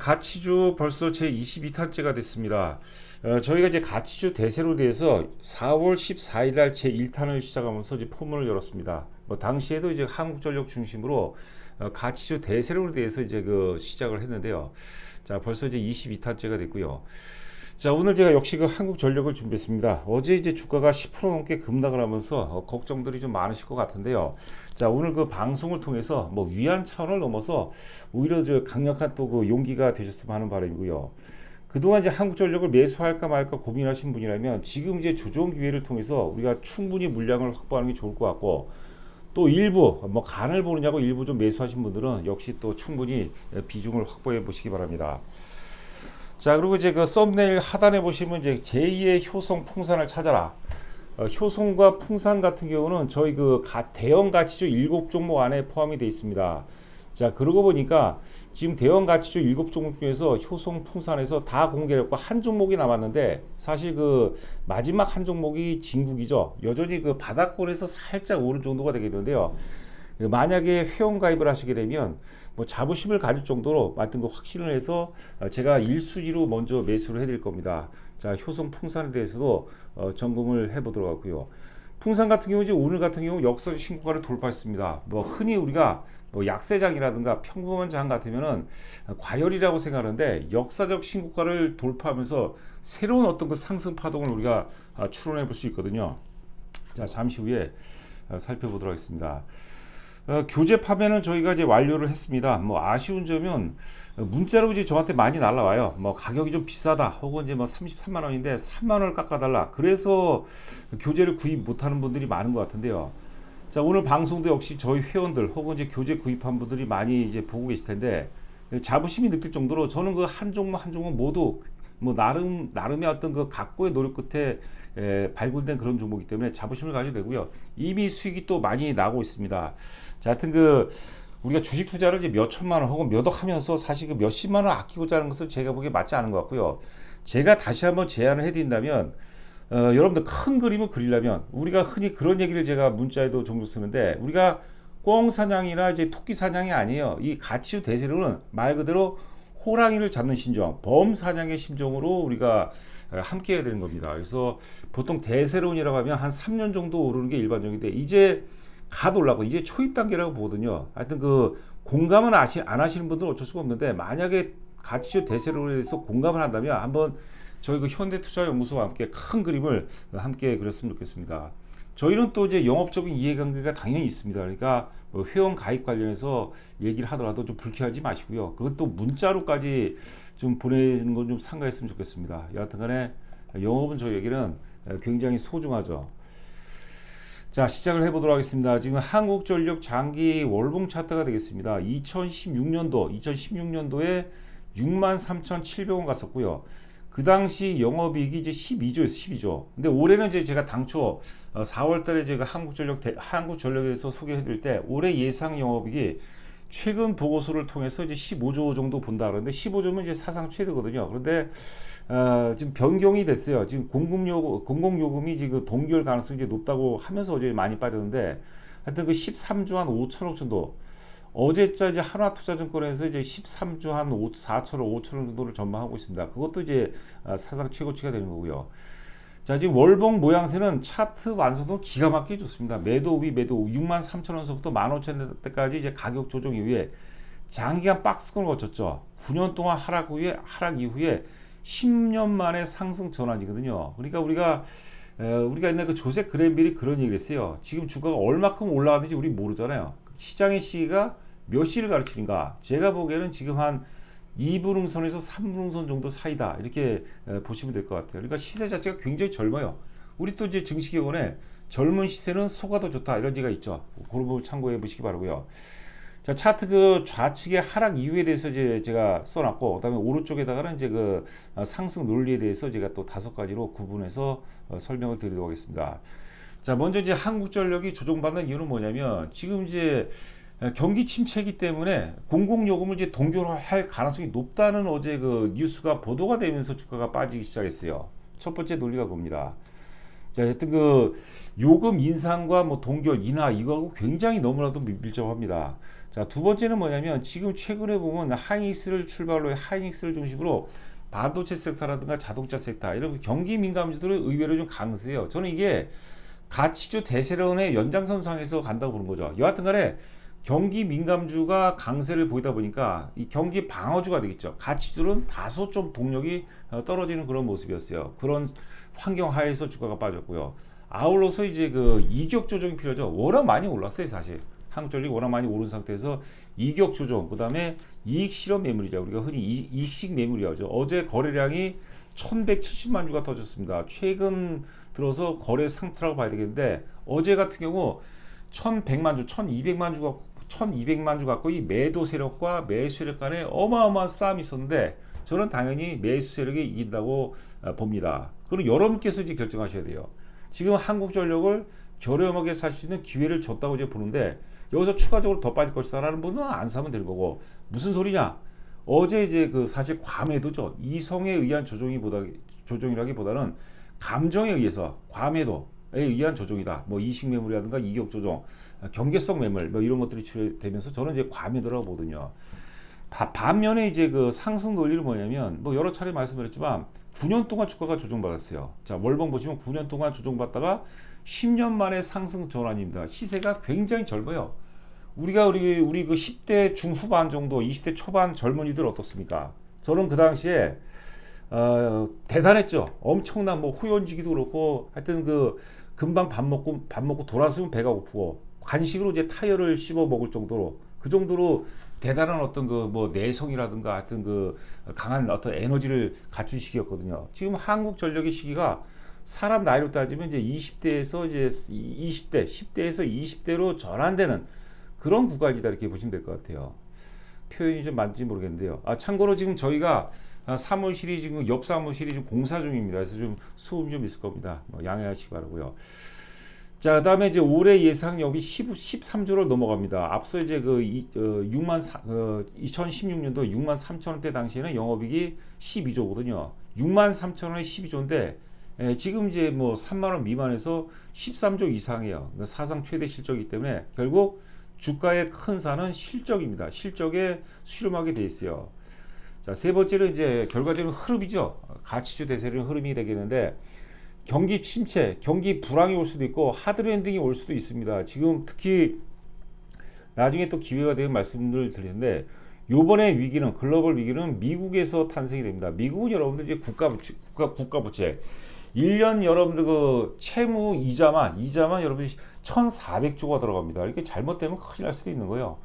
가치주 벌써 제 22탄째가 됐습니다. 저희가 이제 가치주 대세로 대해서 4월 14일 날 제 1탄을 시작하면서 이제 포문을 열었습니다. 뭐 당시에도 이제 한국전력 중심으로 가치주 대세로 대해서 이제 그 시작을 했는데요. 자, 벌써 이제 22탄째가 됐고요. 자, 오늘 제가 역시 그 한국전력을 준비했습니다. 어제 이제 주가가 10% 넘게 급락을 하면서 걱정들이 좀 많으실 것 같은데요. 자, 오늘 그 방송을 통해서 뭐 위안 차원을 넘어서 오히려 저 강력한 또 그 용기가 되셨으면 하는 바람이고요. 그동안 이제 한국전력을 매수할까 말까 고민하신 분이라면 지금 이제 조정 기회를 통해서 우리가 충분히 물량을 확보하는 게 좋을 것 같고, 또 일부 뭐 간을 보느냐고 일부 좀 매수하신 분들은 역시 또 충분히 비중을 확보해 보시기 바랍니다. 자, 그리고 이제 그 썸네일 하단에 보시면 이제 제2의 효성 풍산을 찾아라. 효성과 풍산 같은 경우는 저희 그 대형 가치주 7종목 안에 포함이 되어 있습니다. 자, 그러고 보니까 지금 대형 가치주 7종목 중에서 효성 풍산에서 다 공개했고 한 종목이 남았는데, 사실 그 마지막 한 종목이 진국이죠. 여전히 그 바닥권에서 살짝 오른 정도가 되겠는데요. 만약에 회원 가입을 하시게 되면 뭐 자부심을 가질 정도로 하여튼 그 확신을 해서 제가 1순위로 먼저 매수를 해드릴 겁니다. 자, 효성 풍산에 대해서도 점검을 해보도록 하고요. 풍산 같은 경우 이제 오늘 같은 경우 역사적 신고가를 돌파했습니다. 뭐 흔히 우리가 뭐 약세장이라든가 평범한 장 같으면은 과열이라고 생각하는데, 역사적 신고가를 돌파하면서 새로운 어떤 그 상승 파동을 우리가 추론해 볼 수 있거든요. 자, 잠시 후에 살펴보도록 하겠습니다. 교재 판매는 저희가 이제 완료를 했습니다. 뭐 아쉬운 점은 문자로 이제 저한테 많이 날라와요. 뭐 가격이 좀 비싸다, 혹은 이제 뭐 33만 원인데 3만 원을 깎아달라. 그래서 교재를 구입 못하는 분들이 많은 것 같은데요. 자, 오늘 방송도 역시 저희 회원들 혹은 이제 교재 구입한 분들이 많이 이제 보고 계실 텐데, 자부심이 느낄 정도로 저는 그 한 종목 한 종목 모두 뭐 나름의 어떤 그 각고의 노력 끝에 발굴된 그런 종목이기 때문에 자부심을 가지고 되고요. 이미 수익이 또 많이 나고 있습니다. 자, 하여튼 그 우리가 주식 투자를 이제 몇 천만 원 혹은 몇 억 하면서 사실 그 몇십만 원 아끼고자 하는 것은 제가 보기에 맞지 않은 것 같고요. 제가 다시 한번 제안을 해드린다면, 여러분들 큰 그림을 그리려면 우리가 흔히 그런 얘기를 제가 문자에도 종종 쓰는데, 우리가 꿩 사냥이나 이제 토끼 사냥이 아니에요. 이 가치주 대세로는 말 그대로 호랑이를 잡는 심정, 범 사냥의 심정으로 우리가 함께 해야 되는 겁니다. 그래서 보통 대세론이라고 하면 한 3년 정도 오르는 게 일반적인데, 이제 갓 올라고 이제 초입 단계라고 보거든요. 하여튼 그 공감은 안 하시는 분들은 어쩔 수가 없는데, 만약에 가치주 대세론에 대해서 공감을 한다면 한번 저희 그 현대투자연구소와 함께 큰 그림을 함께 그렸으면 좋겠습니다. 저희는 또 이제 영업적인 이해관계가 당연히 있습니다. 그러니까 뭐 회원 가입 관련해서 얘기를 하더라도 좀 불쾌하지 마시고요. 그것도 문자로까지 좀 보내는 건 좀 삼가했으면 좋겠습니다. 여하튼간에 영업은 저희에게는 굉장히 소중하죠. 자, 시작을 해보도록 하겠습니다. 지금 한국전력 장기 월봉 차트가 되겠습니다. 2016년도에 63,700원 갔었고요. 그 당시 영업이익이 이제 12조였어요. 12조. 근데 올해는 이제 제가 당초 4월 달에 제가 한국전력에서 소개해드릴 때 올해 예상 영업이익이 최근 보고서를 통해서 이제 15조 정도 본다 그러는데, 15조면 이제 사상 최대거든요. 그런데 지금 변경이 됐어요. 지금 공공요금이 지금 동결 가능성이 이제 높다고 하면서 어제 많이 빠졌는데, 하여튼 그 13조 한 5천억 정도. 어제자 이제 한화투자증권에서 이제 13조 한 4천억 5천억 정도를 전망하고 있습니다. 그것도 이제 사상 최고치가 되는 거고요. 자, 지금 월봉 모양새는 차트 완성도 기가 막히게 좋습니다. 매도 우위 63,000원서부터 15,000원대까지 이제 가격 조정 이후에 장기간 박스권을 거쳤죠. 9년 동안 하락 이후에 10년 만에 상승 전환이거든요. 그러니까 우리가 옛날 그 조셉 그랜빌이 그런 얘기를 했어요. 지금 주가가 얼마큼 올라왔는지 우리 모르잖아요. 시장의 시기가 몇 시를 가르치는가? 제가 보기에는 지금 한 2분응선에서 3분응선 정도 사이다, 이렇게 보시면 될 것 같아요. 그러니까 시세 자체가 굉장히 젊어요. 우리 또 이제 증시격언에 젊은 시세는 소가 더 좋다, 이런 얘기가 있죠. 그런 걸 참고해 보시기 바라고요. 자, 차트 그 좌측의 하락 이유에 대해서 이제 제가 써놨고, 그다음에 오른쪽에다가는 이제 그 상승 논리에 대해서 제가 또 5가지로 구분해서 설명을 드리도록 하겠습니다. 자, 먼저 이제 한국전력이 조정받는 이유는 뭐냐면, 지금 이제 경기 침체이기 때문에 공공요금을 이제 동결할 가능성이 높다는 어제 그 뉴스가 보도가 되면서 주가가 빠지기 시작했어요. 첫 번째 논리가 그겁니다. 자, 하여튼 그 요금 인상과 뭐 동결 인하, 이거하고 굉장히 너무나도 밀접합니다. 자, 두 번째는 뭐냐면 지금 최근에 보면 하이닉스를 출발로 하이닉스를 중심으로 반도체 섹터라든가 자동차 섹터 이런 경기 민감주들은 의외로 좀 강세예요. 저는 이게 가치주 대세론의 연장선상에서 간다고 보는 거죠. 여하튼 간에 경기 민감주가 강세를 보이다 보니까 이 경기 방어주가 되겠죠. 가치주는 다소 좀 동력이 떨어지는 그런 모습이었어요. 그런 환경 하에서 주가가 빠졌고요. 아울러서 이제 그 이격 조정이 필요하죠. 워낙 많이 올랐어요, 사실. 한국전력이 워낙 많이 오른 상태에서 이격 조정, 그 다음에 이익 실현 매물이죠. 우리가 흔히 이익식 매물이라고 하죠. 어제 거래량이 1170만 주가 터졌습니다. 최근 들어서 거래 상태라고 봐야 되겠는데 어제 같은 경우 1100만 주, 1200만 주 갖고 이 매도 세력과 매수 세력 간에 어마어마한 싸움이 있었는데 저는 당연히 매수 세력이 이긴다고 봅니다. 그럼 여러분께서 이제 결정하셔야 돼요. 지금 한국전력을 저렴하게 살 수 있는 기회를 줬다고 이제 보는데 여기서 추가적으로 더 빠질 것이다 라는 분은 안 사면 되는 거고, 무슨 소리냐? 어제 이제 그 사실 과매도죠. 이성에 의한 조정이라기보다는 감정에 의해서 과매도에 의한 조정이다. 뭐 이식 매물이라든가 이격 조정, 경계성 매물 뭐 이런 것들이 출현되면서 저는 이제 과매도라고 보거든요. 반면에 이제 그 상승 논리는 뭐냐면 뭐 여러 차례 말씀드렸지만 9년 동안 주가가 조정받았어요. 자, 월봉 보시면 9년 동안 조정받다가 10년 만에 상승 전환입니다. 시세가 굉장히 젊어요. 우리 그 10대 중후반 정도, 20대 초반 젊은이들 어떻습니까? 저는 그 당시에 대단했죠. 엄청난 뭐 호연지기도 그렇고 하여튼 그 금방 밥 먹고 돌아서면 배가 고프고 간식으로 이제 타이어를 씹어 먹을 정도로 그 정도로 대단한 어떤 그 뭐 내성이라든가 하여튼 그 강한 어떤 에너지를 갖춘 시기였거든요. 지금 한국전력의 시기가 사람 나이로 따지면 이제 20대에서 이제 20대, 10대에서 20대로 전환되는 그런 구간이다 이렇게 보시면 될 것 같아요. 표현이 좀 맞는지 모르겠는데요. 참고로 지금 저희가 사무실이 지금 옆 사무실이 지금 공사 중입니다. 그래서 좀 소음이 좀 있을 겁니다. 뭐 양해하시기 바라고요. 자, 그다음에 이제 올해 예상력이 13조를 넘어갑니다. 앞서 이제 그 2016년도 6만 3천 원대 당시에는 영업이익이 12조거든요. 6만 3천 원에 12조인데 지금 이제 뭐 3만 원 미만에서 13조 이상이에요. 그러니까 사상 최대 실적이기 때문에 결국 주가의 큰 산은 실적입니다. 실적에 수렴하게 돼 있어요. 자, 세 번째는 이제 결과적으로 흐름이죠. 가치주 대세는 흐름이 되겠는데 경기 침체, 경기 불황이 올 수도 있고 하드랜딩이 올 수도 있습니다. 지금 특히 나중에 또 기회가 되면 말씀을 드리는데 요번에 위기는 글로벌 위기는 미국에서 탄생이 됩니다. 미국은 여러분들 이제 국가부채 1년 여러분들 그 채무 이자만 여러분들이 1,400조가 들어갑니다. 이렇게 잘못되면 큰일 날 수도 있는 거예요.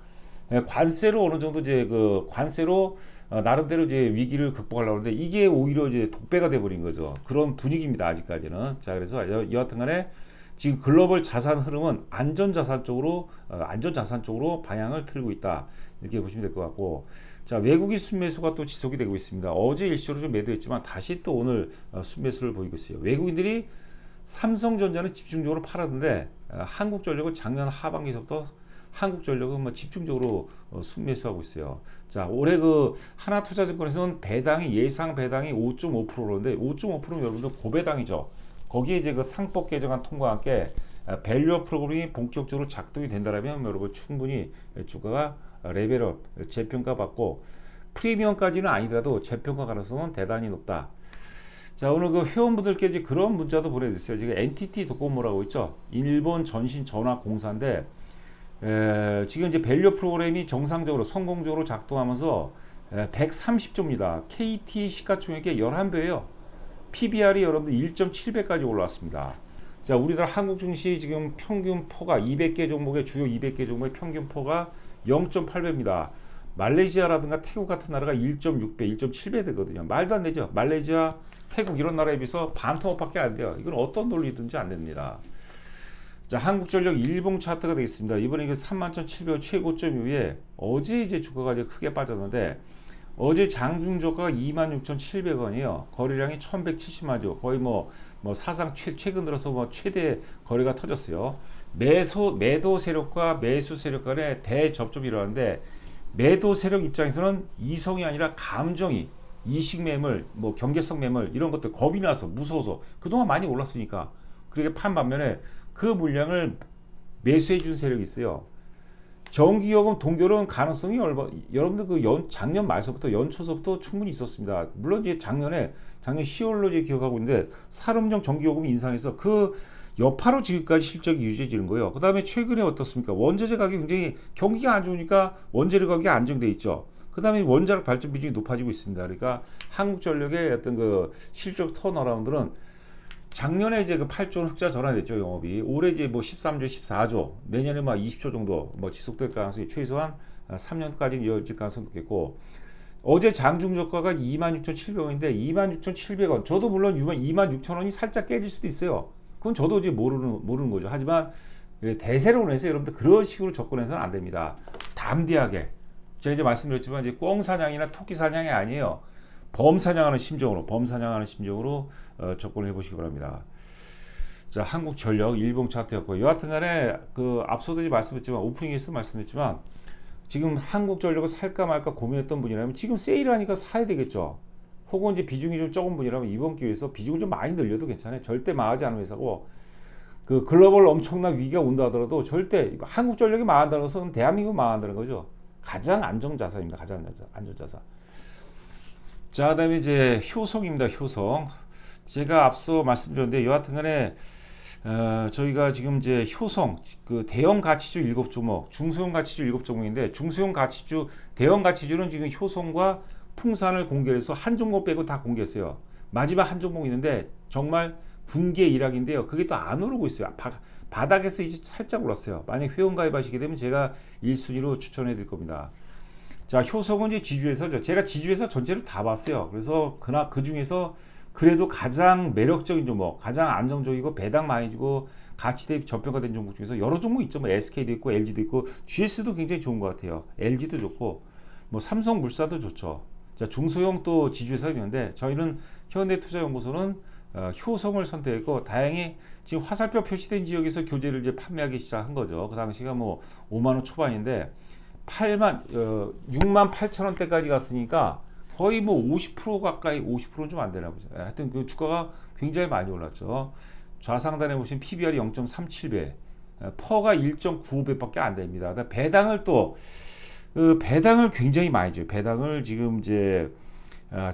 관세로 어느 정도 이제 그 관세로 나름대로 이제 위기를 극복하려고 하는데 이게 오히려 이제 독배가 돼버린 거죠. 그런 분위기입니다. 아직까지는. 자, 그래서 여하튼간에 지금 글로벌 자산 흐름은 안전자산 쪽으로 방향을 틀고 있다. 이렇게 보시면 될 것 같고, 자, 외국인 순매수가 또 지속이 되고 있습니다. 어제 일시로 좀 매도했지만 다시 또 오늘 순매수를 보이고 있어요. 외국인들이 삼성전자는 집중적으로 팔았는데 한국전력은 작년 하반기부터 한국전력은 뭐 집중적으로 순매수하고 있어요. 자, 올해 그 하나투자증권에서는 예상 배당이 5.5%인데 5.5%는 여러분들 고배당이죠. 거기에 이제 그 상법 개정안 통과와 함께 밸류업 프로그램이 본격적으로 작동이 된다면 여러분 충분히 주가가 레벨업 재평가 받고 프리미엄까지는 아니더라도 재평가 가능성은 대단히 높다. 자, 오늘 그 회원분들께 이제 그런 문자도 보내드렸어요. 지금 NTT 도코모라고 있죠. 일본 전신 전화 공사인데 지금 이제 밸류 프로그램이 정상적으로 성공적으로 작동하면서 130조입니다. KT 시가총액의 11배예요. PBR이 여러분들 1.7배까지 올라왔습니다. 자, 우리나라 한국 증시 지금 평균 포가 200개 종목의 주요 200개 종목의 평균 포가 0.8배입니다. 말레이시아라든가 태국 같은 나라가 1.6배, 1.7배 되거든요. 말도 안 되죠. 말레이시아, 태국 이런 나라에 비해서 반토막밖에 안 돼요. 이건 어떤 논리든지 안 됩니다. 자, 한국전력 일봉 차트가 되겠습니다. 이번에 31,700원 최고점 이후에 어제 이제 주가가 이제 크게 빠졌는데 어제 장중저가가 26,700원이에요. 거래량이 1,170만 주, 거의 뭐 사상 최근 들어서 뭐 최대 거래가 터졌어요. 매도 세력과 매수 세력 간의 대접점이 일어나는데 매도 세력 입장에서는 이성이 아니라 감정이 이식 매물, 뭐 경계성 매물 이런 것들 겁이 나서 무서워서 그동안 많이 올랐으니까 그렇게 판 반면에 그 물량을 매수해 준 세력이 있어요. 정기요금 동결은 가능성이 여러분들 작년 말서부터 연초서부터 충분히 있었습니다. 물론 이제 작년 10월로 이제 기억하고 있는데 사업용 정기요금 인상해서 그 여파로 지금까지 실적이 유지해지는 거예요. 그 다음에 최근에 어떻습니까? 원자재 가격이 굉장히 경기가 안 좋으니까 원재료 가격이 안정돼 있죠. 그 다음에 원자력 발전 비중이 높아지고 있습니다. 그러니까 한국전력의 어떤 그 실적 턴어라운드는 작년에 이제 그 8조 원 흑자 전환됐죠, 영업이. 올해 이제 뭐 13조, 14조, 내년에 막 20조 정도 뭐 지속될 가능성이 최소한 3년까지는 이어질 가능성이 높겠고, 어제 장중 저가가 26,700원인데 26,700원. 저도 물론 26,000원이 살짝 깨질 수도 있어요. 그건 저도 이제 모르는 거죠. 하지만 대세론에서 여러분들 그런 식으로 접근해서는 안 됩니다. 담대하게. 제가 이제 말씀드렸지만 이제 꿩 사냥이나 토끼 사냥이 아니에요. 범사냥하는 심정으로 접근을 해보시기 바랍니다. 자, 한국전력 일봉 차트였고, 여하튼간에 그 앞서도 말씀드렸지만 오프닝에서 말씀드렸지만 지금 한국전력을 살까 말까 고민했던 분이라면 지금 세일하니까 사야 되겠죠. 혹은 이제 비중이 좀 적은 분이라면 이번 기회에서 비중을 좀 많이 늘려도 괜찮아요. 절대 망하지 않은 회사고, 그 글로벌 엄청난 위기가 온다 하더라도 절대 한국전력이 망한다는 것은 대한민국 망한다는 거죠. 가장 안정자산입니다. 가장 안정자산. 자, 그다음에 이제 효성입니다. 효성. 제가 앞서 말씀드렸는데 여하튼간에 저희가 지금 이제 효성 그 대형 가치주 7종목, 중소형 가치주 7종목인데 중소형 가치주, 대형 가치주는 지금 효성과 풍산을 공개해서 한 종목 빼고 다 공개했어요. 마지막 한 종목 있는데 정말 분기의 일학인데요. 그게 또 안 오르고 있어요. 바닥에서 이제 살짝 올랐어요. 만약 회원 가입하시게 되면 제가 1순위로 추천해 드릴 겁니다. 자, 효성은 이제 지주회사죠. 제가 지주회사 전체를 다 봤어요. 그래서 그 중에서 그래도 가장 매력적인 종목, 가장 안정적이고 배당 많이 주고 가치 대비 저평가된 종목 중에서 여러 종목 있죠. 뭐 SK도 있고 LG도 있고 GS도 굉장히 좋은 것 같아요. LG도 좋고 뭐 삼성물산도 좋죠. 자, 중소형 또 지주회사가 있는데 저희는 현대투자연구소는 효성을 선택했고, 다행히 지금 화살표 표시된 지역에서 교재를 이제 판매하기 시작한 거죠. 그 당시가 뭐 5만 원 초반인데 6만 8천 원대까지 갔으니까 거의 뭐 50% 가까이, 50%는 좀 안 되나 보죠. 하여튼 그 주가가 굉장히 많이 올랐죠. 좌상단에 보시면 PBR이 0.37배, 퍼가 1.95배밖에 안 됩니다. 배당을 배당을 굉장히 많이 줘요. 배당을 지금 이제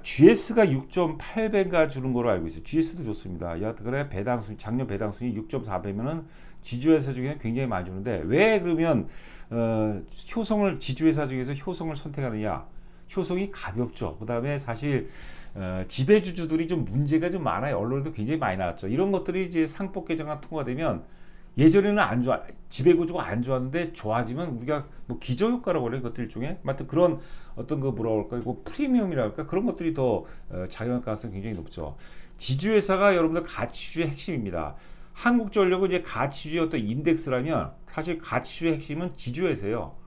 GS가 6.8배가 주는 걸로 알고 있어요. GS도 좋습니다. 여하튼 그래 작년 배당 순위 6.4배면은 지주회사 중에는 굉장히 많이 주는데, 왜 그러면 효성을 지주회사 중에서 효성을 선택하느냐? 효성이 가볍죠. 그 다음에 사실 지배주주들이 좀 문제가 좀 많아요. 언론에도 굉장히 많이 나왔죠. 이런 것들이 이제 상법 개정안 통과되면, 예전에는 안 좋아, 지배구조가 안 좋았는데 좋아지면 우리가 뭐 기저효과라고 그래요. 그것들 중에 하여튼 그런 어떤 그 뭐라고 할까, 이거 프리미엄이라고 할까, 그런 것들이 더 작용할 가능성이 굉장히 높죠. 지주회사가 여러분들 가치주의 핵심입니다. 한국전력은 이제 가치주의 어떤 인덱스라면 사실 가치주의 핵심은 지주회사예요.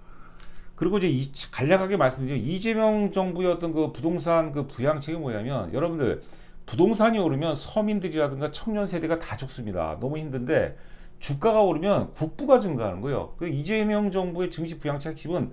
그리고 이제 간략하게 말씀드리면 이재명 정부의 어떤 그 부동산 그 부양책이 뭐냐면, 여러분들 부동산이 오르면 서민들이라든가 청년 세대가 다 죽습니다. 너무 힘든데 주가가 오르면 국부가 증가하는 거예요. 그 이재명 정부의 증시 부양책 핵심은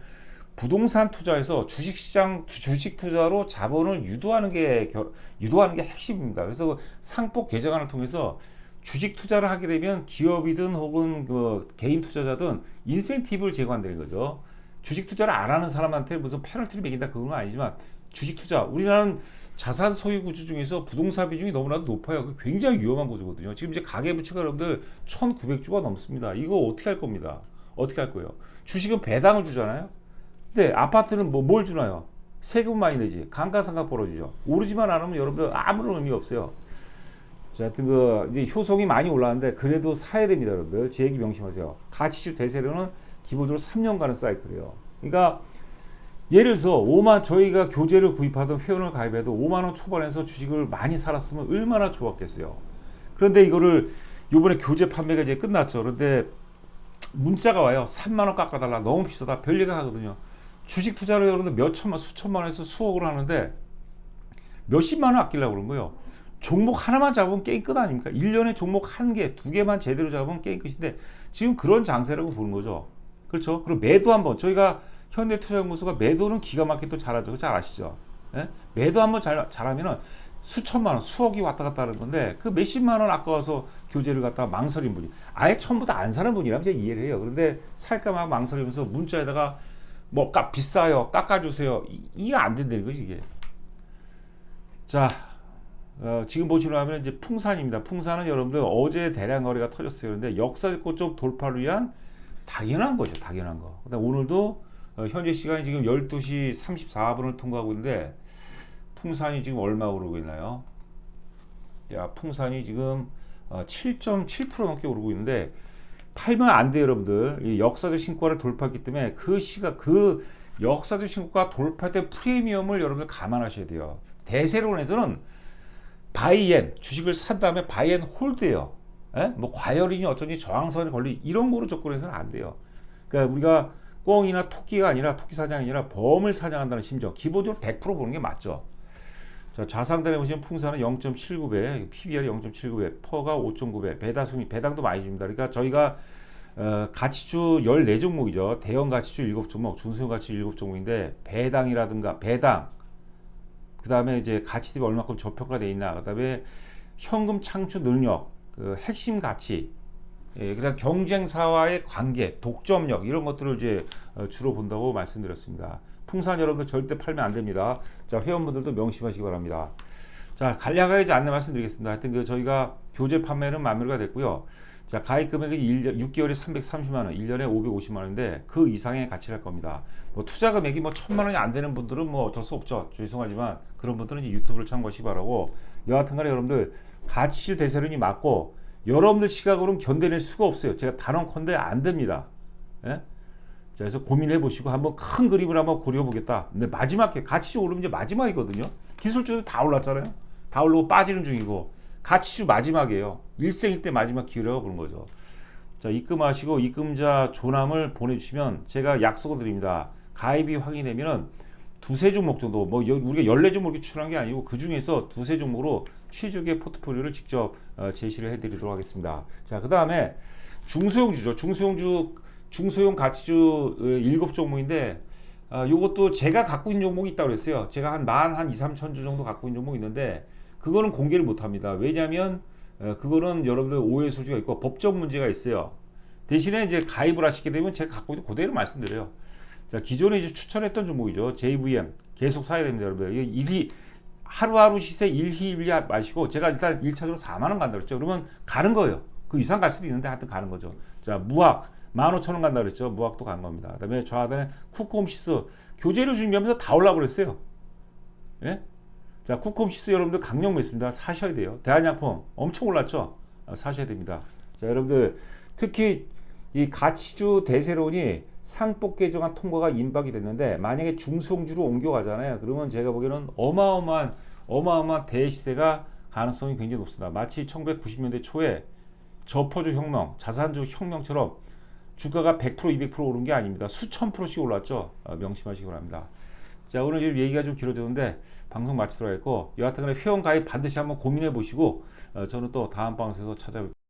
부동산 투자에서 주식 투자로 자본을 유도하는 게 핵심입니다. 그래서 상법 개정안을 통해서 주식 투자를 하게 되면 기업이든 혹은 그 개인 투자자든 인센티브를 제공한다는 거죠. 주식 투자를 안 하는 사람한테 무슨 페널티를 매긴다 그건 아니지만, 주식 투자, 우리나라는 자산 소유 구조 중에서 부동산 비중이 너무나도 높아요. 굉장히 위험한 구조거든요. 지금 이제 가계부채가 여러분들 1,900조가 넘습니다. 이거 어떻게 할 겁니다. 어떻게 할 거예요? 주식은 배당을 주잖아요. 근데 아파트는 뭘 주나요? 세금 많이 내지. 감가상각 벌어지죠. 오르지만 않으면 여러분들 아무런 의미가 없어요. 자, 하여튼 이제 효성이 많이 올랐는데 그래도 사야 됩니다, 여러분들. 제 얘기 명심하세요. 가치주 대세로는 기본적으로 3년간의 사이클이에요. 그러니까 예를 들어서 저희가 교재를 구입하던 회원을 가입해도 5만 원 초반에서 주식을 많이 살았으면 얼마나 좋았겠어요. 그런데 이거를 요번에 교재 판매가 이제 끝났죠. 그런데 문자가 와요. 3만 원 깎아달라. 너무 비싸다. 별리가 하거든요. 주식 투자를 여러분들 수천만 원에서 수억을 하는데 몇십만 원 아끼려고 그런 거예요. 종목 하나만 잡으면 게임 끝 아닙니까? 1년에 종목 1개, 2개만 제대로 잡으면 게임 끝인데 지금 그런 장세라고 보는 거죠. 그렇죠? 그리고 매도 한번, 저희가 현대투자연구소가 매도는 기가 막히게 또 잘하죠. 잘 아시죠? 예? 매도 한번 잘하면은 수천만 원, 수억이 왔다 갔다 하는 건데 그 몇십만 원 아까워서 교재를 갖다가 망설인 분이 아예 처음부터 안 사는 분이라면 제가 이해를 해요. 그런데 살까 막 망설이면서 문자에다가 뭐 비싸요, 깎아주세요. 이게 안 된다는 거지 이게. 자, 지금 보시면 이제 풍산입니다. 풍산은 여러분들 어제 대량 거래가 터졌어요. 그런데 역사적 좀 돌파를 위한 당연한 거죠, 당연한 거. 그다음 오늘도 현재 시간이 지금 12시 34분을 통과하고 있는데 풍산이 지금 얼마 오르고 있나요? 야, 풍산이 지금 7.7% 넘게 오르고 있는데 팔면 안 돼요, 여러분들. 이 역사적 신고가를 돌파했기 때문에 그 역사적 신고가 돌파할 때 프리미엄을 여러분들 감안하셔야 돼요. 대세론에서는 바이앤 주식을 산 다음에 바이앤 홀드예요. 에? 뭐 과열이니 어쩌니 저항선에 걸리 이런 거로 접근해서는 안 돼요. 그러니까 우리가 꿩이나 토끼가 아니라 토끼 사냥이 아니라 범을 사냥한다는 심정. 기본적으로 100% 보는 게 맞죠. 자, 좌상단에 보시면 풍산은 0.79배, PBR이 0.79배, 퍼가 5.9배, 배당도 많이 줍니다. 그러니까 저희가 가치주 14종목이죠. 대형 가치주 7종목, 중소형 가치주 7종목인데 배당이라든가 그 다음에 이제 가치들이 얼마큼 저평가되어 있나, 그 다음에 현금 창출 능력, 그 핵심 가치, 그다음 경쟁사와의 관계, 독점력 이런 것들을 이제 주로 본다고 말씀드렸습니다. 풍산 여러분들 절대 팔면 안 됩니다. 자, 회원분들도 명심하시기 바랍니다. 자, 간략하게 안내 말씀드리겠습니다. 하여튼 저희가 교재 판매는 만료가 됐고요. 자, 가입 금액은 6개월에 330만 원, 1년에 550만 원인데 그 이상의 가치를 할 겁니다. 뭐 투자 금액이 뭐 1,000만 원이 안 되는 분들은 뭐 어쩔 수 없죠. 죄송하지만 그런 분들은 이제 유튜브를 참고하시기 바라고, 여하튼간에 여러분들 가치주 대세론이 맞고 여러분들 시각으로는 견뎌낼 수가 없어요. 제가 단언컨대 안 됩니다. 예? 자, 그래서 고민해 보시고 한번 큰 그림을 한번 그려 보겠다. 근데 마지막에 가치주 오르면 이제 마지막이거든요. 기술주도 다 올랐잖아요. 다 오르고 빠지는 중이고 가치주 마지막이에요. 일생일 때 마지막 기회라고 보는 거죠. 자, 입금하시고 입금자 조남을 보내주시면 제가 약속을 드립니다. 가입이 확인되면은 두세 종목 정도, 뭐 우리가 14종목 이렇게 추천한 게 아니고 그 중에서 두세 종목으로 최적의 포트폴리오를 직접 제시를 해드리도록 하겠습니다. 자, 그 다음에 중소형주죠. 중소형 가치주 7종목인데 요것도 제가 갖고 있는 종목이 있다고 그랬어요. 제가 한 2, 3천 주 정도 갖고 있는 종목이 있는데 그거는 공개를 못 합니다. 왜냐하면 그거는 여러분들 오해 소지가 있고 법적 문제가 있어요. 대신에 이제 가입을 하시게 되면 제가 갖고 있는 그대로 말씀드려요. 자, 기존에 이제 추천했던 종목이죠. JVM 계속 사야 됩니다, 여러분들. 이게 하루하루 시세 일희일비 마시고 제가 일단 1차적으로 4만 원 간다 그랬죠. 그러면 가는 거예요. 그 이상 갈 수도 있는데 하여튼 가는 거죠. 자, 무학 15,000원 간다 그랬죠. 무학도 간 겁니다. 그다음에 좌하단에 쿠크홈시스 교재를 준비하면서 다 올라고 그랬어요. 예? 자, 쿠크홈시스 여러분들 강력 매수입니다. 사셔야 돼요. 대한약품 엄청 올랐죠. 사셔야 됩니다. 자, 여러분들 특히 이 가치주 대세론이 상법 개정안 통과가 임박이 됐는데 만약에 중소형주로 옮겨가잖아요. 그러면 제가 보기에는 어마어마한 대시세가 가능성이 굉장히 높습니다. 마치 1990년대 초에 저퍼주 혁명, 자산주 혁명처럼 주가가 100% 200% 오른 게 아닙니다. 수천 프로씩 올랐죠. 명심하시기 바랍니다. 자, 오늘 지금 얘기가 좀 길어졌는데 방송 마치도록 하겠고, 여하튼 간에 회원 가입 반드시 한번 고민해 보시고 저는 또 다음 방송에서 찾아뵙겠습니다.